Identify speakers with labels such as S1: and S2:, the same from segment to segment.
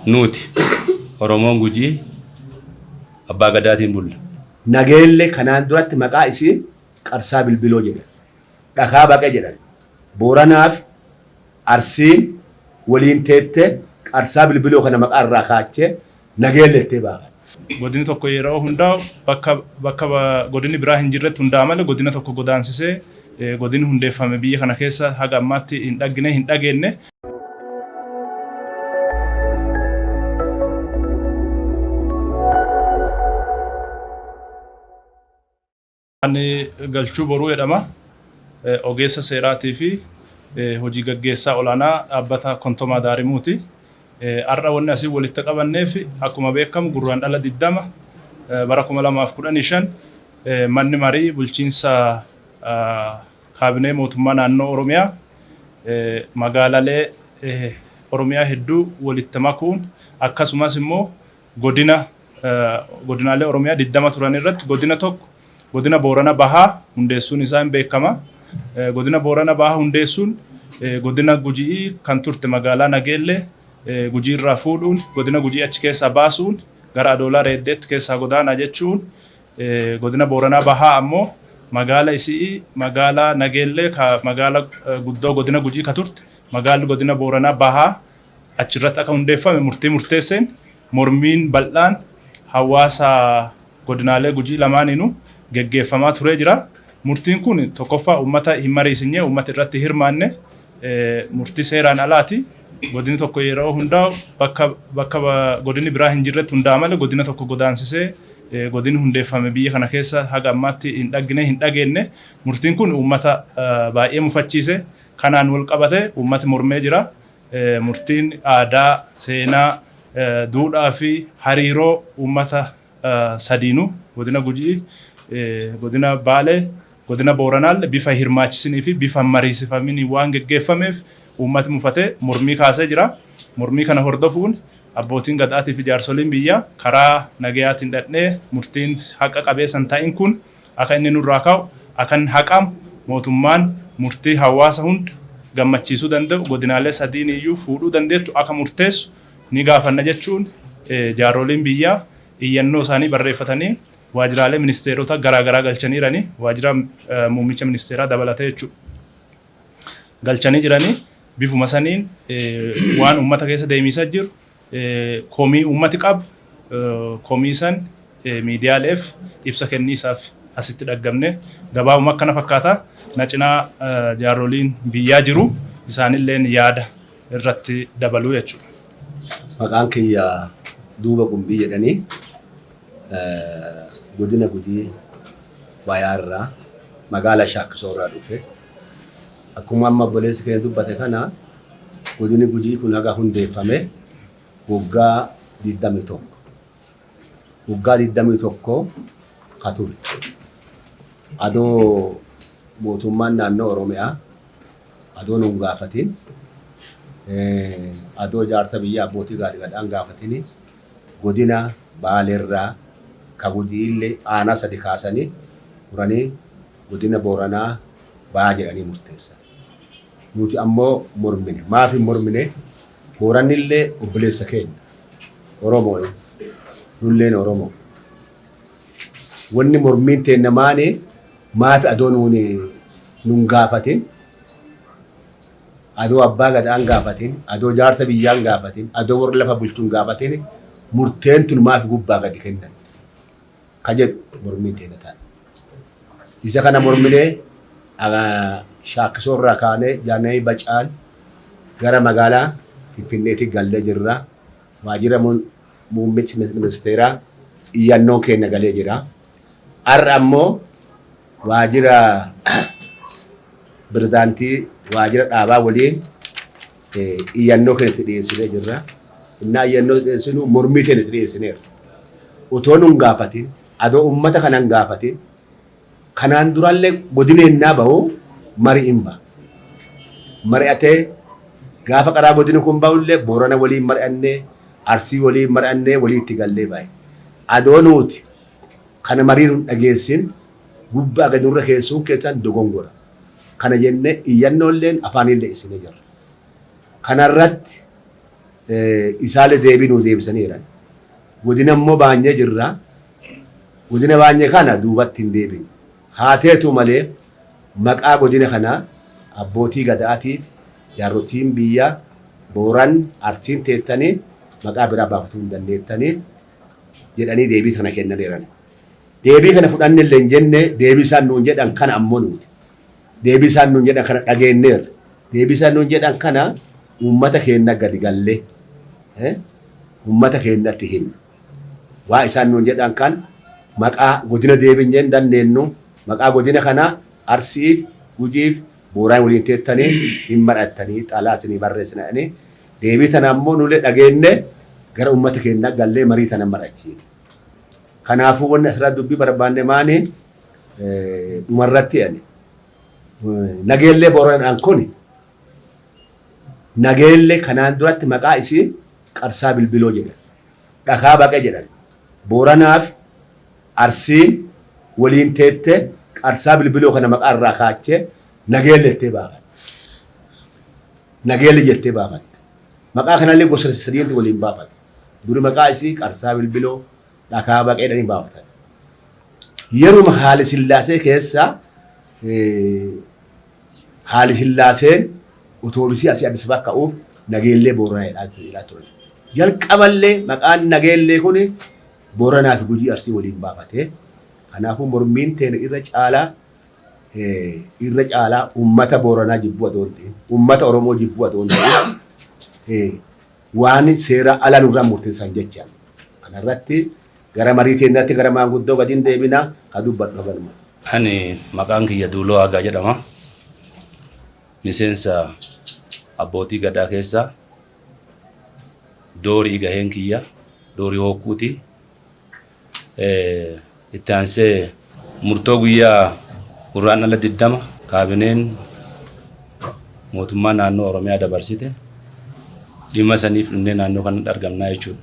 S1: nuti Oromoon Gujii abbaa gadaatiin bulla.
S2: Nageelle kanaan duratti maqaa isii Qarsaa Bilbiloo jedhan. Dhakaa Baqee jedhan. Booranaaf Arsiin waliin teettee Qarsaa Bilbiloo kana maqaa irraa kaachee Nageelle itti baafate.
S3: Godini tokko yeroo hundaa'u bakka godini biraa hin jirretti hundaa'aa malee godina tokko godaansisee godini hundeeffame biyya kana keessa haga ammaatti hin dhageenye. Ani Galchuu Boruu jedhama. Ogeessa seeraatii fi hojii gaggeessaa olaanaa dhaabbata Kontomaa Daarimuuti. Har'a wanni asii walitti qabanneef akkuma beekamu gurraandhala 20 bara 2015 manni marii bulchiinsa kaabinee mootummaa naannoo Oromiyaa magaalaalee Oromiyaa hedduu walitti makuun akkasumas immoo godinaalee Oromiyaa 20 turan irratti godina tokko godina Boorana Bahaa hundeessuun isaa hin beekama. Godina Boorana Bahaa hundeessuun godina Gujii kan turte magaalaa Nageellee Gujii irraa fuudhuun godina Gujii achi keessaa baasuun gara Adoolaa Reeddeetti keessaa godaanaa jechuun godina Booranaa Bahaa ammoo magaalaa isii magaalaa Nageellee magaalaa guddoo godina Gujii ka turte magaalli godina Booranaa Bahaa achirratti akka hundeeffame murteesseen mormiin bal'aan hawaasa godinaalee Gujii lamaaniinuu geggeeffamaa turee jira. Murtiin kun tokkoffaa uummata hin mariisinne uummata irratti hirmaanne murtii seeraan alaati. Godini tokko yeroo hundaa'u bakka godini biraa hin jirretti hundaa'aa malee godina tokko godaansisee godini hundeeffame biyya kana keessa haga ammaatti hin dhageenye. Murtiin kun uummata baay'ee mufachiise. Kanaan wal qabate uummati mormee jira. Murtiin aadaa, seenaa, duudhaa fi hariiroo uummata sadiinuu godina Gujii, godina Baalee, godina Booranaalle bifa hirmaachisinii fi bifa mariisifamanii waan geggeeffameef uummati mufatee mormii kaasee jira. Mormii kana hordofuun abbootiin gadaatii fi jaarsoliin biyyaa karaa nagayaatiin dhadhee murtiin haqa qabeessan ta'in kun akka inni nurraa ka'u akka inni haqamu mootummaan murtii hawaasa hunda gammachiisuu danda'u godinaalee sadiin iyyuu fuudhuu dandeettu akka murteessu ni gaafanna jechuun jaaroliin biyyaa iyyannoo isaanii barreeffatanii waajjiraalee ministeerota garaagaraa galchaniiranii waajjira muummicha ministeeraa dabalatee jechuudha. Galchanii jiranii bifuma saniin waan uummata keessa deemisaa jiru komii uummati qabu komii san miidiyaaleef ibsa kenniisaaf asitti dhaggamne gabaabuma akkana fakkaata. Na cinaa jaaroliin biyyaa jiru isaanilleen yaada irratti dabaluu jechuudha.
S2: Maqaan kiyya Duuba Qumbii jedhanii godina Gujii Bayaarraa magaalaa Shaakkisoo irraa dhufe. Akkuma amma obboleessi keenya dubbate kana godini Gujii kun haga hundeeffame waggaa 21. Waggaa 21 ka ture. Adoo mootummaan naannoo Oromiyaa adoo nun gaafatin adoo jaarsa biyya abbootii gaadhiidhaan gaafatini godina Baaleerraa ka Gujii illee aanaa 3 kaasanii turanii godina Booranaa Bahaa jedhanii murteessan. Nuti ammoo mormine. Maaf hin mormine? Booranni illee obboleessa keenya. Oromoo nulleen Oromoo. Wanni mormiin teenna maane maafi adoo nun gaafatin adoo abbaa gadaan gaafatin adoo jaarsa biyyaan gaafatin adoo warra lafa bulchuun gaafatin murteen tun maafi gubbaa gadi kennan ka jedhu mormiin teenna ta'a. Isa kana morminee Shaakkisoo irraa kaanee Jaanayii Bacaan gara magaalaa Finfinneetti gallee jirra. Waajjira muummichi ministeeraa iyyannoo keenya galee jira. Har'a ammoo waajjira pirezidaantii waajjira dhaabaa waliin iyyannoo keenya itti dhiyeessinee jirra. Innaa iyyannoo dhiyeessinu mormii keenya itti dhiyeessineera. Otoo nun gaafatin adoo uummata kanan gaafatin kanaan durallee godineenyaa bahu mari'in ba'a. Mari'atee gaafa qaraa godini kun bahullee Boorana waliin mari'annee Arsii waliin mari'annee waliitti gallee baay'ee. Adoo nuti kana marii nun dhageessin gubbaa gadi nurra keessuun keessan dogongora. Kana jennee iyyannoolleen afaanillee isinii jirra. Kanarratti isaalee deebii nuu deebisaniira. Godina immoo baanyee jirra. Godina baanyee kana duubatti hin deebine. Haa ta'u malee maqaa godina kana abbootii gadaatiif jaarrotiin biyya Booran Arsiin teettanii maqaa biraa baafachuu hin dandeettanii jedhanii deebii kana kennaniiran. Deebii kana fudhanne illee hin jenne deebii isaan nuun jedhan kana ammoo nuti. Deebii isaan nuun jedhan kana dhageenyeerra. Deebii isaan nuun jedhan kana uummata keenya gadi gallee uummata keenyatti himna. Waa isaan nuun jedhan kan maqaa godina deebiin hin dandeenyu maqaa godina kana Arsiif Gujiif Booraan waliin teettanii hin madhattanii xalaa isinii barreessinanii deebii tana ammoo nulee dhageenye gara uummata keenya gallee marii tana madhachiine. Kanaafuu wanni asirratti dubbii barbaanne maani dhumarratti ani nageellee Booranaan kuni nageellee kanaan duratti maqaa isii Qarsaa Bilbiloo jedhan dhakaa baqe jedhan Booranaaf Arsiin waliin teette Qarsaa Bilbiloo kana maqaa irraa kaachee nageellee jettee baafatte. Nageellee jettee baafatte. Maqaa kanallee gosa sadiitti waliin baafatte. Duri maqaa isii Qarsaa Bilbiloo dhakaa baqee jedhanii baafatan. Yeruma Haile Sillaasee keessa Haile Sillaaseen otoobisii asii Addis Ababa ka'uuf nageellee Booranaa jedhaa turan. Jalqaballee maqaan nageellee kuni Booranaa fi Gujii Arsii waliin baafatee kanaafuu mormiin teena irra caalaa uummata Booranaa jibbuu adoo hin ta'in uummata Oromoo jibbuu adoo hin ta'in waan seera ala nurraa murteessan jecha. Kanarratti gara marii teenyatti gara maanguddoo gadiin deebinaa ka dubbadhu galma.
S1: Ani maqaan kiyya Duuloo Aagaa jedhama. Miseensa abbootii gadaa keessaa doorii gaheen kiyya doorii hookuuti. Itti aansee murtoo guyyaa gurraan ala 20 kaabineen mootummaa naannoo Oromiyaa dabarsite dhimma saniif dhufnee naannoo kanatti argamnaa jechuudha.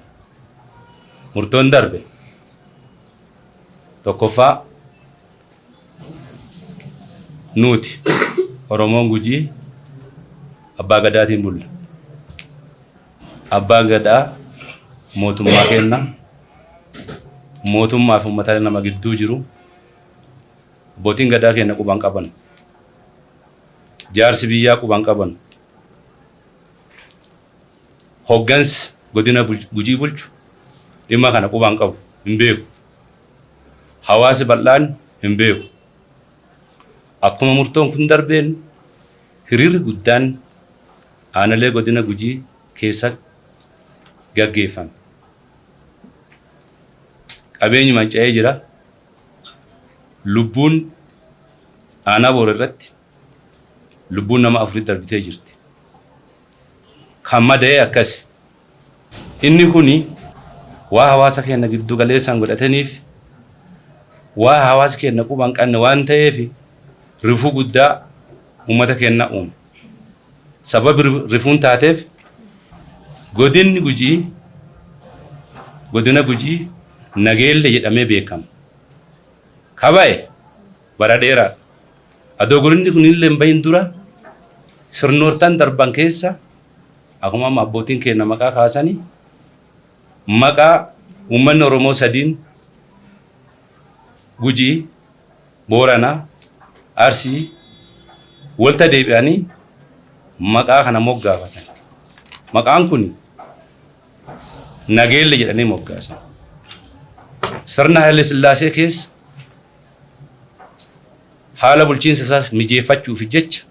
S1: Murtoon darbe tokkoffaa nuti Oromoon Gujii abbaa gadaatiin bulla. Abbaa gadaa mootummaa kenna. Mootummaa fi uummata nama gidduu jiru. Abbootiin gadaa keenya quban qaban. Jaarsi biyyaa quban qaban. Hoggansi godina Gujii bulchu dhimma kana quban qabu hin beeku. Hawaasi bal'aan hin beeku. Akkuma murtoon kun darbeen hiriirri guddaan aanalee godina Gujii keessa gaggeeffame. Qabeenyi manca'ee jira. Lubbuun aanaa Boor irratti lubbuun nama 4 darbitee jirti. Kan mada'ee akkas. Inni kuni waa hawaasa keenya giddu galeessaan godhataniif waa hawaasa keenya quban qabne waan ta'eef rifuu guddaa uummata keenya uume. Sababi rifuun taateef godinni godina Gujii nageellee jedhamee beekama. Kabaa'e bara dheeraa adoo godinni kunillee bahin dura sirnoortaan darban keessa akkuma abbootiin keenya maqaa kaasanii maqaa uummanni Oromoo sadiin Gujii, Booranaa, Arsii walta deebi'anii maqaa kana moggaafatan. Maqaan kun nageellee jedhanii moggaasan. Sirna Haile Sillaasee keessa haala bulchiinsa isaas mijeeffachuuf jecha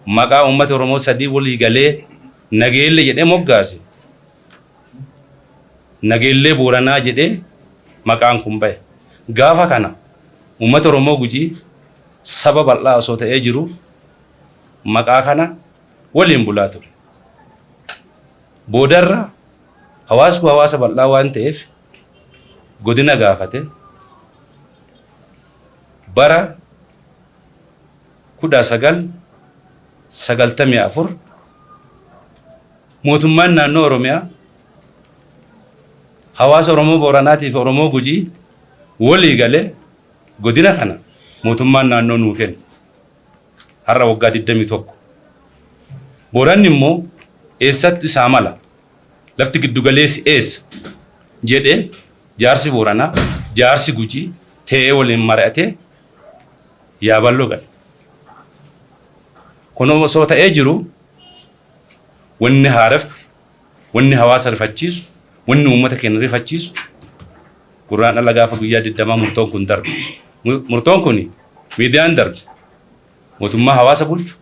S1: maqaa uummata Oromoo sadii walii galee nageellee jedhee moggaase. Nageellee Booranaa jedhee maqaan kun bahe. Gaafa kana uummata Oromoo Gujii saba bal'aa osoo ta'ee jiru maqaa kana waliin bulaa ture. Boodarra hawaasa bal'aa waan ta'eef godina gaafate bara 1994 mootummaan naannoo Oromiyaa hawaasa Oromoo Booranaatii fi Oromoo Gujii walii galee godina kana mootummaan naannoo nuu kenne. Har'a waggaa 21. Booranni immoo eessatti isaa mala lafti giddugaleessi eessa jedhee jaarsi Booranaa jaarsi Gujii ta'ee waliin mari'atee yaaballoo gale. Kun osoo ta'ee jiru wanni haarafti, wanni hawaasa rifachiisu, wanni uummata keenya rifachiisu gurraandhala gaafa guyyaa 20 murtoon kun darbe. Murtoon kun miidiyaan darbe mootummaa hawaasa bulchu,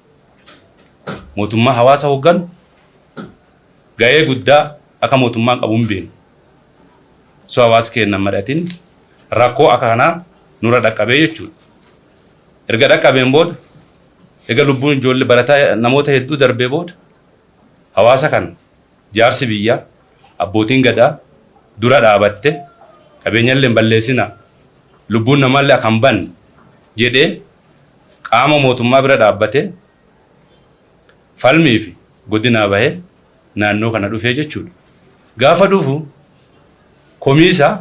S1: mootummaa hawaasa hoogganu gahee guddaa akka mootummaan qabuun beenu. So hawaasa keenya mari'atiin rakkoo akka kanaa nurra dhaqqabee jechuudha. Erga dhaqqabeen booda egaa lubbuun ijoollee barataa namoota hedduu darbee booda hawaasa kana jaarsi biyyaa abbootiin gadaa dura dhaabatte qabeenyallee balleessina lubbuun namaallee akka hin banne jedhee qaama mootummaa bira dhaabbate falmii fi godinaa bahee naannoo kana dhufee jechuudha. Gaafa dhufu komisaa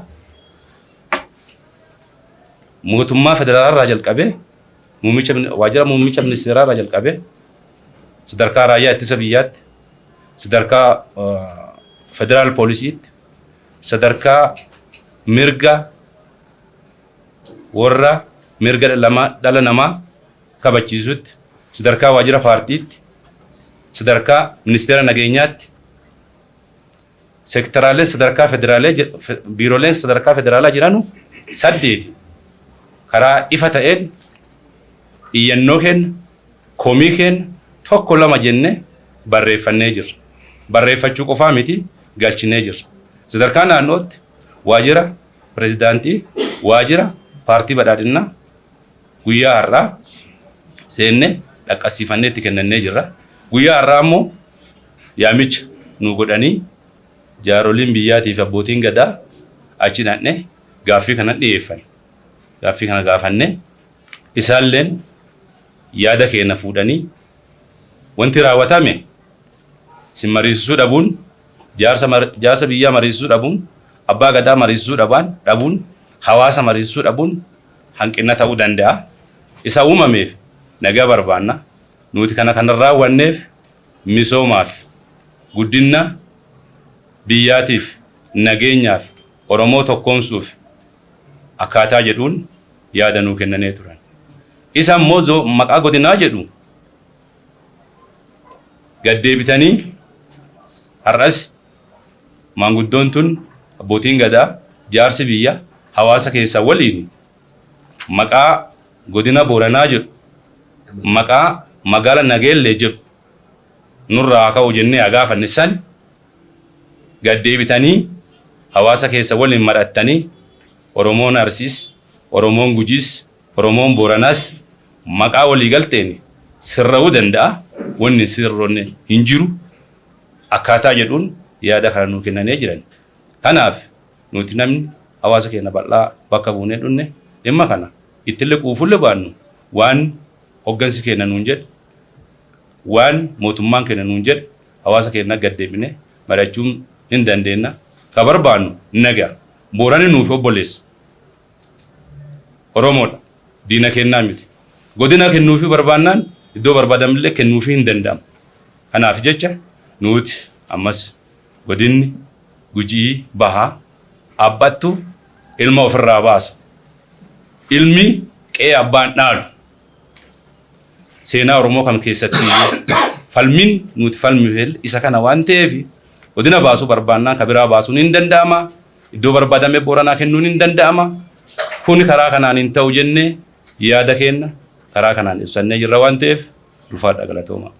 S1: mootummaa federaalaa jalqabee waajjira muummicha ministeeraa jalqabee sadarkaa raayyaa ittisa biyyaatti sadarkaa federaal poolisiitti sadarkaa mirga warra mirga dhala namaa kabachiisutti sadarkaa waajjira paartiitti sadarkaa ministeera nageenyaatti sektoraalee sadarkaa federaalee biirooleen sadarkaa federaalaa jiranu 8 karaa ifa ta'een iyyannoo keenya komii keenya tokko lama jennee barreeffannee jirra. Barreeffachuu qofaa miti galchinee jirra. Sadarkaa naannootti waajjira pirezidaantii waajjira paartii badhaadhinaa guyyaa har'aa seennee dhaqqabsiifannee itti kennannee jirra. Guyyaa har'aa immoo yaamicha nu godhanii jaaroliin biyyaatii fi abbootiin gadaa achi dhaqnee gaaffii kana dhiyeeffanne. Gaaffii kana gaafannee isaalleen yaada keenya fuudhanii wanti raawwatame si mariisisuu dhabuun jaarsa biyyaa mariisisuu dhabuun abbaa gadaa mariisisuu dhabuun hawaasa mariisisuu dhabuun hanqina ta'uu danda'a. Isa uumameef nagaa barbaanna. Nuti kana raawwanneef misoomaaf guddina biyyaatiif nageenyaaf Oromoo tokkoomsuuf akkaataa jedhuun yaada nuu kennanii turan. Isa immoo maqaa godinaa jedhu gaddeebitanii har'as maanguddoon tun abbootiin gadaa jaarsi biyya hawaasa keessa waliin maqaa godina Booranaa jedhu maqaa magaala Nageellee jedhu nurraa ka'u jennee gaafanne san gaddeebitanii hawaasa keessa waliin mari'attanii Oromoon Arsiis, Oromoon Gujiis, Oromoon Booranaas maqaa walii galteen sirra'uu danda'a. Wanni sirroonne hin jiru akkaataa jedhuun yaada kana nuu kennanii jiran. Kanaaf nuti namni hawaasa keenya bal'aa bakka buunee dhunne dhimma kana ittillee quufulle baannu waan hoggansi keenya nuun jedhe waan mootummaan keenya nuun jedhe hawaasa keenya gaddeebine mari'achuun hin dandeenna. Ka barbaannu nagaa Boorani nuuf obboleessa. Oromoodha. Diina kennaa miti. Godina kennuufi barbaannaan iddoo barbaadamillee kennuufi hin danda'amu. Kanaaf jecha nuti ammas godinni Gujii Bahaa abbattu ilma ofirraa baasa. Ilmi qe'ee abbaan dhaalu. Seenaa Oromoo kam keessatti falmiin nuti falmifel isa kana waan ta'eef godina baasuu barbaannaan kabiraa baasuun hin danda'ama. Iddoo barbaadame Booranaa kennuun hin danda'ama. Kun karaa kanaan hin ta'u jennee yaada keenya karaa kanaan ibsannee jirra waan ta'eef ulfaadha galatooma.